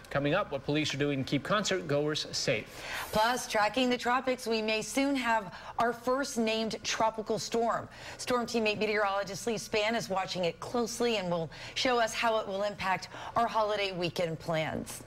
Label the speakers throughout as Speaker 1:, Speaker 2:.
Speaker 1: Coming up, what police are doing to keep concert goers safe.
Speaker 2: Plus, tracking the tropics, we may soon have our first named tropical storm. Storm teammate meteorologist Lee Spann is watching it closely and will show us how it will impact our holiday weekend plans.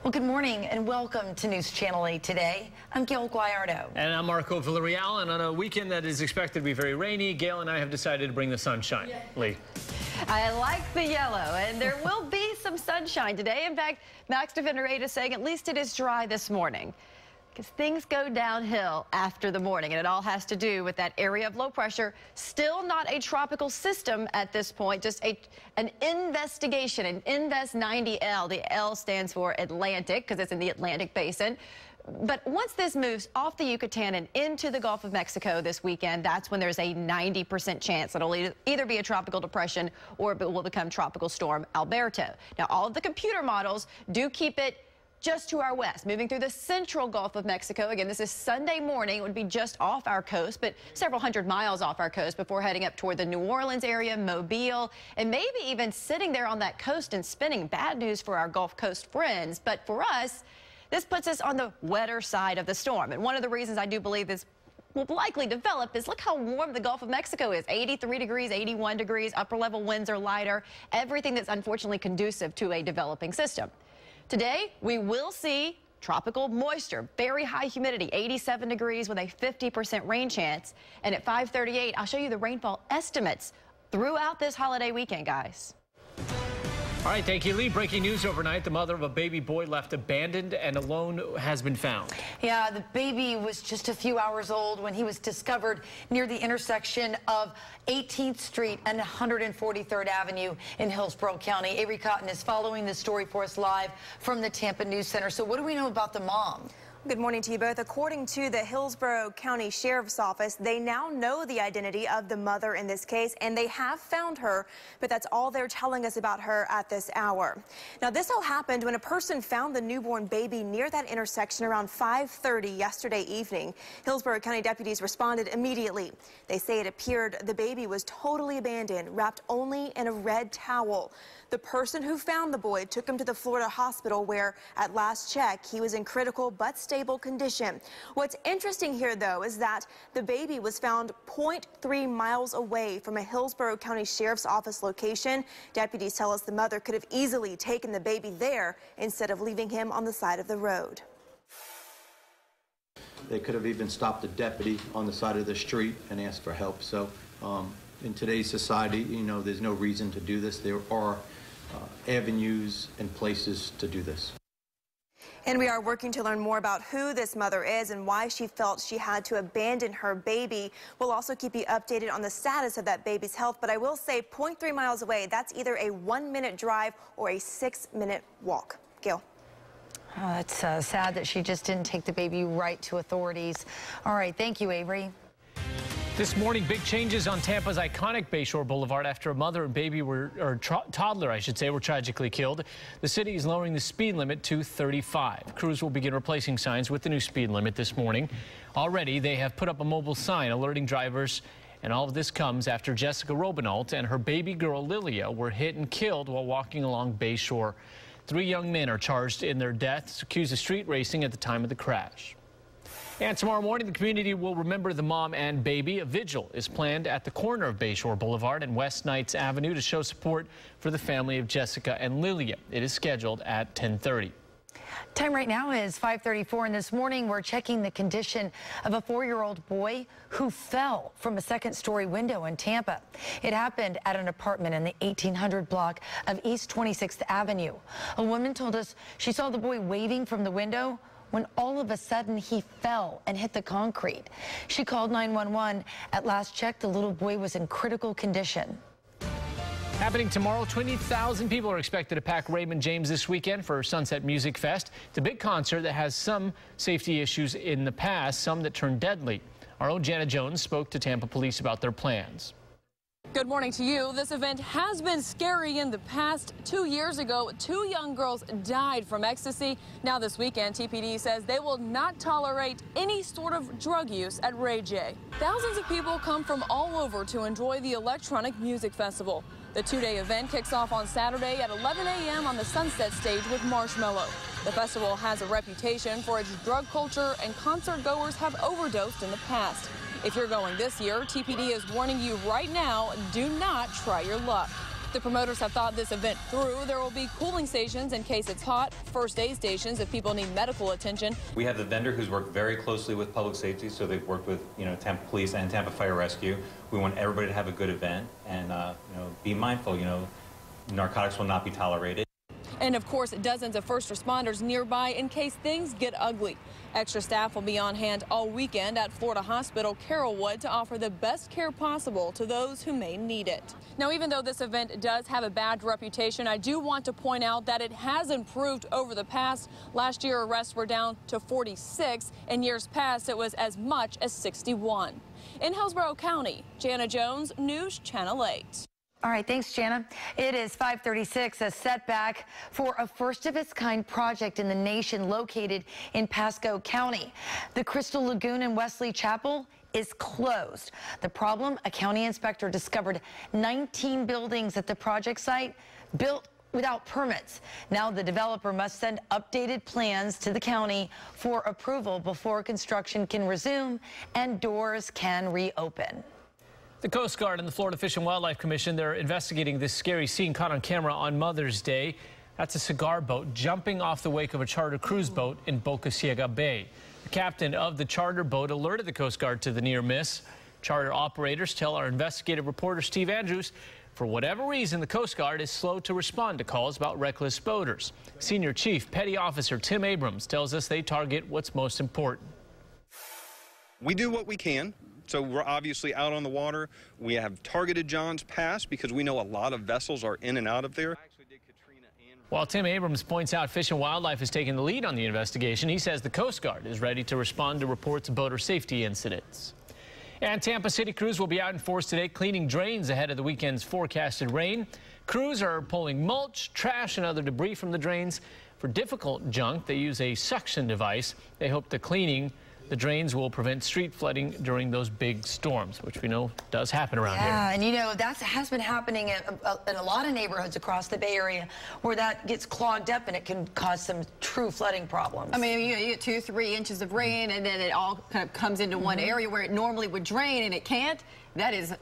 Speaker 2: Well, good morning and welcome to News Channel 8 today. I'm Gail Guayardo.
Speaker 1: And I'm Marco Villarreal. And on a weekend that is expected to be very rainy, Gail and I have decided to bring the sunshine. Yeah. Lee.
Speaker 3: I like the yellow, and there will be some sunshine today. In fact, Max Defender 8 is saying at least it is dry this morning, because things go downhill after the morning, and it all has to do with that area of low pressure. Still not a tropical system at this point, just an investigation, an Invest 90L. The L stands for Atlantic, because it's in the Atlantic Basin. But once this moves off the Yucatan and into the Gulf of Mexico this weekend, that's when there's a 90% chance it'll either be a tropical depression or it will become Tropical Storm Alberto. Now, all of the computer models do keep it just to our west, moving through the central Gulf of Mexico. Again, this is Sunday morning. It would be just off our coast, but several hundred miles off our coast before heading up toward the New Orleans area, Mobile, and maybe even sitting there on that coast and spinning. Bad news for our Gulf Coast friends, but for us, this puts us on the wetter side of the storm. And one of the reasons I do believe this will likely develop is look how warm the Gulf of Mexico is. 83 degrees, 81 degrees, upper level winds are lighter, everything that's unfortunately conducive to a developing system. Today, we will see tropical moisture, very high humidity, 87 degrees with a 50% rain chance. And at 5:38, I'll show you the rainfall estimates throughout this holiday weekend, guys.
Speaker 1: All right, thank you, Lee. Breaking news overnight. The mother of a baby boy left abandoned and alone has been found.
Speaker 2: Yeah, the baby was just a few hours old when he was discovered near the intersection of 18th Street and 143rd Avenue in Hillsborough County. Avery Cotton is following this story for us live from the Tampa News Center. So what do we know about the mom?
Speaker 4: Good morning to you both. According to the Hillsborough County Sheriff's Office, they now know the identity of the mother in this case, and they have found her, but that's all they're telling us about her at this hour. Now, this all happened when a person found the newborn baby near that intersection around 5:30 yesterday evening. Hillsborough County deputies responded immediately. They say it appeared the baby was totally abandoned, wrapped only in a red towel. The person who found the boy took him to the Florida hospital where, at last check, he was in critical but stable condition. What's interesting here, though, is that the baby was found 0.3 miles away from a Hillsborough County Sheriff's Office location. Deputies tell us the mother could have easily taken the baby there instead of leaving him on the side of the road.
Speaker 5: They could have even stopped a deputy on the side of the street and asked for help. So in today's society, you know, there's no reason to do this. There are avenues and places to do this.
Speaker 4: And we are working to learn more about who this mother is and why she felt she had to abandon her baby. We'll also keep you updated on the status of that baby's health. But I will say 0.3 miles away, that's either a 1-minute drive or a 6-minute walk. Gail.
Speaker 2: Oh, that's sad that she just didn't take the baby right to authorities. All right, thank you, Avery.
Speaker 1: This morning, big changes on Tampa's iconic Bayshore Boulevard after a mother and baby toddler, I should say, were tragically killed. The city is lowering the speed limit to 35. Crews will begin replacing signs with the new speed limit this morning. Already, they have put up a mobile sign alerting drivers, and all of this comes after Jessica Robinault and her baby girl Lilia were hit and killed while walking along Bayshore. 3 young men are charged in their deaths, accused of street racing at the time of the crash. And tomorrow morning, the community will remember the mom and baby. A vigil is planned at the corner of Bayshore Boulevard and West Knights Avenue to show support for the family of Jessica and Lilia. It is scheduled at 10:30.
Speaker 2: Time right now is 5:34, and this morning we're checking the condition of a 4-year-old boy who fell from a second-story window in Tampa. It happened at an apartment in the 1800 block of East 26th Avenue. A woman told us she saw the boy waving from the window when all of a sudden he fell and hit the concrete. She called 911. At last check, the little boy was in critical condition.
Speaker 1: Happening tomorrow, 20,000 people are expected to pack Raymond James this weekend for Sunset Music Fest. It's a big concert that has some safety issues in the past, some that turned deadly. Our own Jana Jones spoke to Tampa police about their plans.
Speaker 6: Good morning to you. This event has been scary in the past. 2 years ago, 2 young girls died from ecstasy. Now this weekend, TPD says they will not tolerate any sort of drug use at Ray J. Thousands of people come from all over to enjoy the electronic music festival. The two-day event kicks off on Saturday at 11 a.m. on the Sunset Stage with Marshmallow. The festival has a reputation for its drug culture, and concert goers have overdosed in the past. If you're going this year, TPD is warning you right now, do not try your luck. The promoters have thought this event through. There will be cooling stations in case it's hot, first aid stations if people need medical attention.
Speaker 7: We have the vendor who's worked very closely with public safety, so they've worked with, Tampa Police and Tampa Fire Rescue. We want everybody to have a good event and, be mindful, narcotics will not be tolerated.
Speaker 6: And of course, dozens of first responders nearby in case things get ugly. Extra staff will be on hand all weekend at Florida Hospital Carrollwood to offer the best care possible to those who may need it. Now, even though this event does have a bad reputation, I do want to point out that it has improved over the past. Last year, arrests were down to 46. In years past, it was as much as 61. In Hillsborough County, Jana Jones, News Channel 8.
Speaker 2: All right, thanks, Jana. It is 5:36, a setback for a first-of-its-kind project in the nation located in Pasco County. The Crystal Lagoon in Wesley Chapel is closed. The problem, a county inspector discovered 19 buildings at the project site built without permits. Now the developer must send updated plans to the county for approval before construction can resume and doors can reopen.
Speaker 1: The Coast Guard and the Florida Fish and Wildlife Commission, they're investigating this scary scene caught on camera on Mother's Day. That's a cigar boat jumping off the wake of a charter cruise boat in Boca Ciega Bay. The captain of the charter boat alerted the Coast Guard to the near miss. Charter operators tell our investigative reporter Steve Andrews, for whatever reason, the Coast Guard is slow to respond to calls about reckless boaters. Senior Chief Petty Officer Tim Abrams tells us they target what's most important.
Speaker 8: We do what we can. So we're obviously out on the water. We have targeted Johns Pass because we know a lot of vessels are in and out of there.
Speaker 1: While Tim Abrams points out Fish and Wildlife is taking the lead on the investigation, he says the Coast Guard is ready to respond to reports of boater safety incidents. And Tampa City crews will be out in force today cleaning drains ahead of the weekend's forecasted rain. Crews are pulling mulch, trash, and other debris from the drains. For difficult junk, they use a suction device. They hope the cleaning the drains will prevent street flooding during those big storms, which we know does happen around here.
Speaker 2: Yeah, and that has been happening in a lot of neighborhoods across the Bay Area where that gets clogged up and it can cause some true flooding problems.
Speaker 3: I mean, you get 2-3 inches of rain and then it all kind of comes into one area where it normally would drain and it can't. That is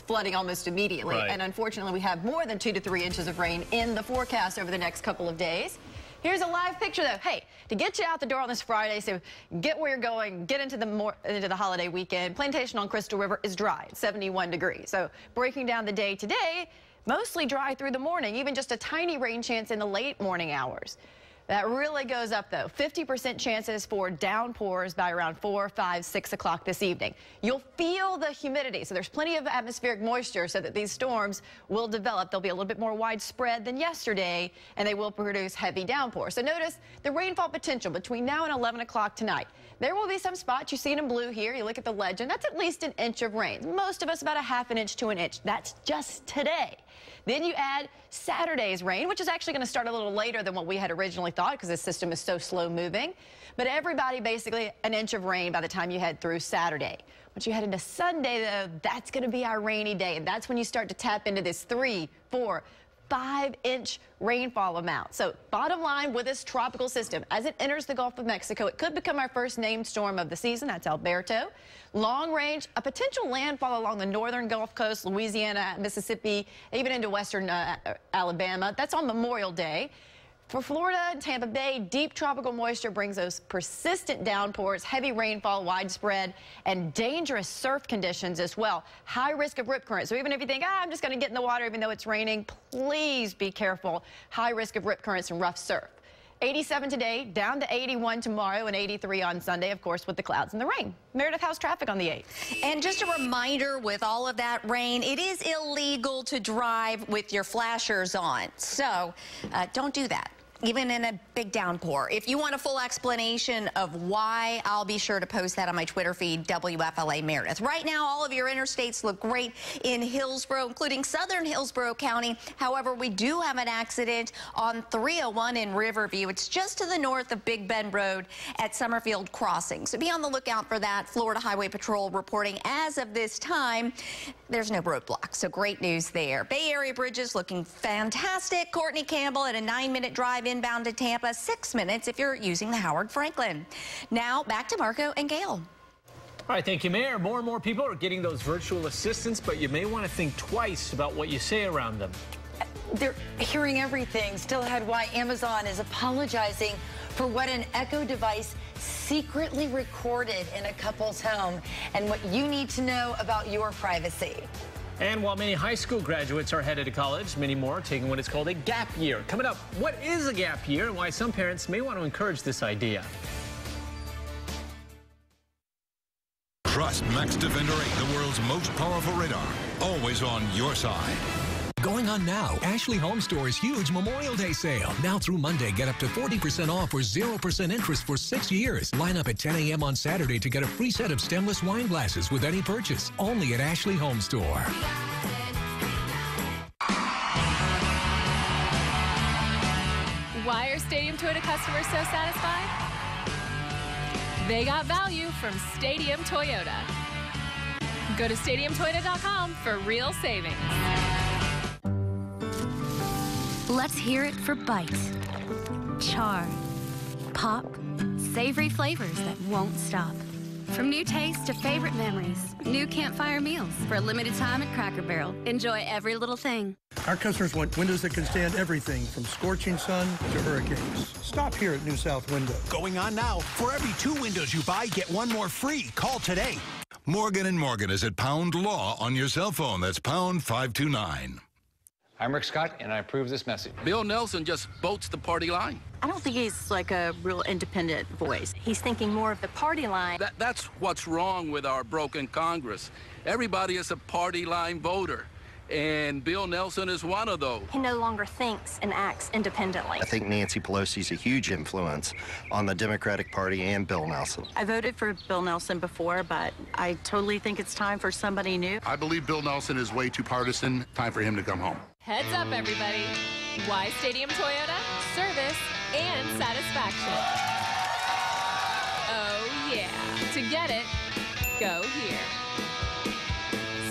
Speaker 3: flooding almost immediately.
Speaker 1: Right.
Speaker 3: And unfortunately, we have more than 2 to 3 inches of rain in the forecast over the next couple of days. Here's a live picture, though. Hey, to get you out the door on this Friday, so get where you're going, get into the holiday weekend. Plantation on Crystal River is dry, 71 degrees. So breaking down the day today, mostly dry through the morning, even just a tiny rain chance in the late morning hours. That really goes up, though. 50% chances for downpours by around 4, 5, 6 o'clock this evening. You'll feel the humidity, so there's plenty of atmospheric moisture so that these storms will develop. They'll be a little bit more widespread than yesterday, and they will produce heavy downpours. So notice the rainfall potential between now and 11 o'clock tonight. There will be some spots you see it in blue here. You look at the legend. That's at least an inch of rain. Most of us about a ½ inch to an inch. That's just today. Then you add Saturday's rain, which is actually going to start a little later than what we had originally thought because this system is so slow moving. But everybody basically an inch of rain by the time you head through Saturday. Once you head into Sunday, though, that's going to be our rainy day. And that's when you start to tap into this 3, 4, 5-inch rainfall amount. So bottom line with this tropical system, as it enters the Gulf of Mexico, it could become our first named storm of the season. That's Alberto. Long range, a potential landfall along the northern Gulf Coast, Louisiana, Mississippi, even into western Alabama. That's on Memorial Day. For Florida and Tampa Bay, deep tropical moisture brings those persistent downpours, heavy rainfall, widespread, and dangerous surf conditions as well. High risk of rip current. So even if you think, I'm just going to get in the water even though it's raining, please be careful. High risk of rip currents and rough surf. 87 today, down to 81 tomorrow, and 83 on Sunday, of course, with the clouds and the rain. Meredith, how's traffic on the 8th?
Speaker 9: And just a reminder, with all of that rain, it is illegal to drive with your flashers on. So don't do that. even in a big downpour. If you want a full explanation of why, I'll be sure to post that on my Twitter feed, WFLA Meredith. Right now, all of your interstates look great in Hillsborough, including southern Hillsborough County. However, we do have an accident on 301 in Riverview. It's just to the north of Big Bend Road at Summerfield Crossing. So be on the lookout for that. Florida Highway Patrol reporting as of this time, there's no roadblock. So great news there. Bay Area bridges looking fantastic. Courtney Campbell at a 9-minute drive inbound to Tampa, 6 minutes if you're using the Howard Franklin. Now back to Marco and Gail.
Speaker 1: All right, thank you, Mayor. More and more people are getting those virtual assistants, but you may want to think twice about what you say around them.
Speaker 2: They're hearing everything. Still ahead, why Amazon is apologizing for what an Echo device secretly recorded in a couple's home, and what you need to know about your privacy.
Speaker 1: And while many high school graduates are headed to college, many more are taking what is called a gap year. Coming up, what is a gap year and why some parents may want to encourage this idea.
Speaker 10: Trust Max Defender 8, the world's most powerful radar, always on your side.
Speaker 11: Going on now, Ashley Home Store's huge Memorial Day sale. Now through Monday, get up to 40% off or 0% interest for 6 years. Line up at 10 a.m. on Saturday to get a free set of stemless wine glasses with any purchase. Only at Ashley Home Store.
Speaker 6: Why are Stadium Toyota customers so satisfied? They got value from Stadium Toyota. Go to stadiumtoyota.com for real savings.
Speaker 12: Let's hear it for bites, char, pop, savory flavors that won't stop. From new tastes to favorite memories, new campfire meals for a limited time at Cracker Barrel. Enjoy every little thing.
Speaker 13: Our customers want windows that can stand everything from scorching sun to hurricanes. Stop here at New South Window.
Speaker 14: Going on now. For every 2 windows you buy, get 1 more free. Call today.
Speaker 10: Morgan & Morgan is at Pound Law on your cell phone. That's pound 529.
Speaker 15: I'm Rick Scott, and I approve this message.
Speaker 16: Bill Nelson just boats the party line.
Speaker 17: I don't think he's like a real independent voice. He's thinking more of the party line.
Speaker 16: That's what's wrong with our broken Congress. Everybody is a party line voter, and Bill Nelson is one of those.
Speaker 17: He no longer thinks and acts independently.
Speaker 18: I think Nancy Pelosi's a huge influence on the Democratic Party and Bill Nelson.
Speaker 17: I voted for Bill Nelson before, but I totally think it's time for somebody new.
Speaker 19: I believe Bill Nelson is way too partisan. Time for him to come home.
Speaker 6: Heads up, everybody. Why Stadium Toyota? Service and satisfaction. Oh, yeah. To get it, go here.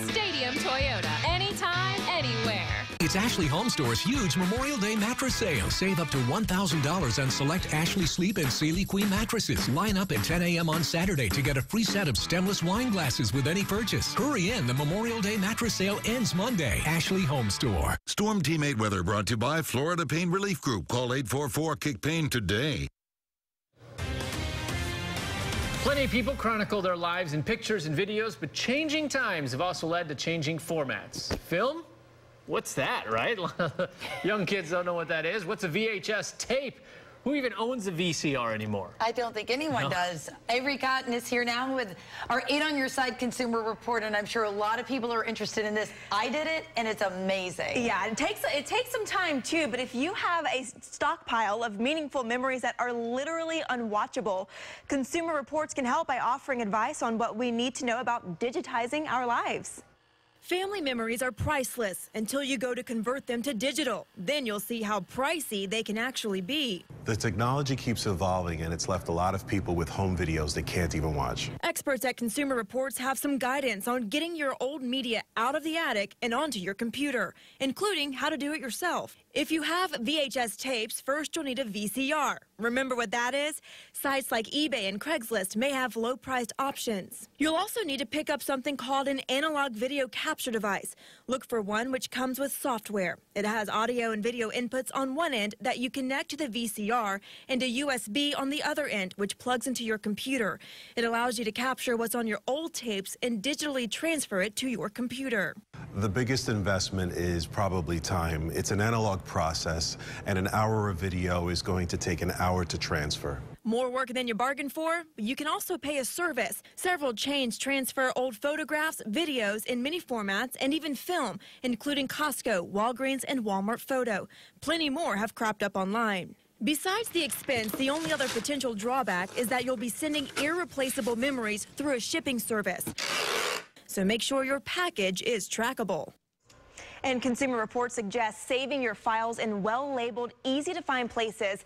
Speaker 6: Stadium Toyota. Anytime, anywhere.
Speaker 11: It's Ashley Home Store's huge Memorial Day mattress sale. Save up to $1,000 on select Ashley Sleep and Sealy Queen mattresses. Line up at 10 a.m. on Saturday to get a free set of stemless wine glasses with any purchase. Hurry in. The Memorial Day mattress sale ends Monday. Ashley Home Store.
Speaker 10: Storm Team 8 weather brought to you by Florida Pain Relief Group. Call 844-KICK-PAIN today.
Speaker 1: Plenty of people chronicle their lives in pictures and videos, but changing times have also led to changing formats. Film? What's that, right? Young kids don't know what that is. What's a VHS tape? Who even owns a VCR anymore?
Speaker 2: I don't think anyone does. Avery Cotton is here now with our 8 on Your Side Consumer Report, and I'm sure a lot of people are interested in this. I did it, and it's amazing.
Speaker 4: Yeah, it takes some time, too, but if you have a stockpile of meaningful memories that are literally unwatchable, Consumer Reports can help by offering advice on what we need to know about digitizing our lives.
Speaker 20: Family memories are priceless until you go to convert them to digital. Then you'll see how pricey they can actually be.
Speaker 21: The technology keeps evolving, and it's left a lot of people with home videos they can't even watch.
Speaker 20: Experts at Consumer Reports have some guidance on getting your old media out of the attic and onto your computer, including how to do it yourself. If you have VHS tapes, first you'll need a VCR. Remember what that is? Sites like eBay and Craigslist may have low-priced options. You'll also need to pick up something called an analog video capture device. Look for one which comes with software. It has audio and video inputs on one end that you connect to the VCR and a USB on the other end, which plugs into your computer. It allows you to capture what's on your old tapes and digitally transfer it to your computer.
Speaker 21: The biggest investment is probably time. It's an analog process, and an hour of video is going to take an hour to transfer.
Speaker 20: More work than you bargained for, but you can also pay a service. Several chains transfer old photographs, videos in many formats, and even film, including Costco, Walgreens, and Walmart Photo. Plenty more have cropped up online. Besides the expense, the only other potential drawback is that you'll be sending irreplaceable memories through a shipping service. So make sure your package is trackable.
Speaker 4: And Consumer Reports suggests saving your files in well-labeled, easy-to-find places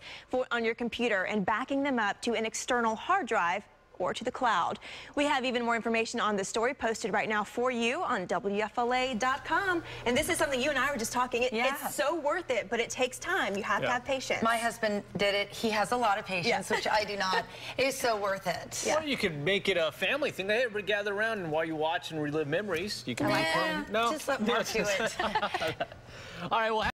Speaker 4: on your computer and backing them up to an external hard drive or to the cloud. We have even more information on this story posted right now for you on WFLA.com. And this is something you and I were just talking. It's so worth it, but it takes time. You have to have patience.
Speaker 2: My husband did it. He has a lot of patience, which I do not. It's so worth it.
Speaker 1: Well, you could make it a family thing. They everybody gather around, and while you watch and relive memories, you can make them.
Speaker 2: Just let Mark do it.
Speaker 1: All right, well.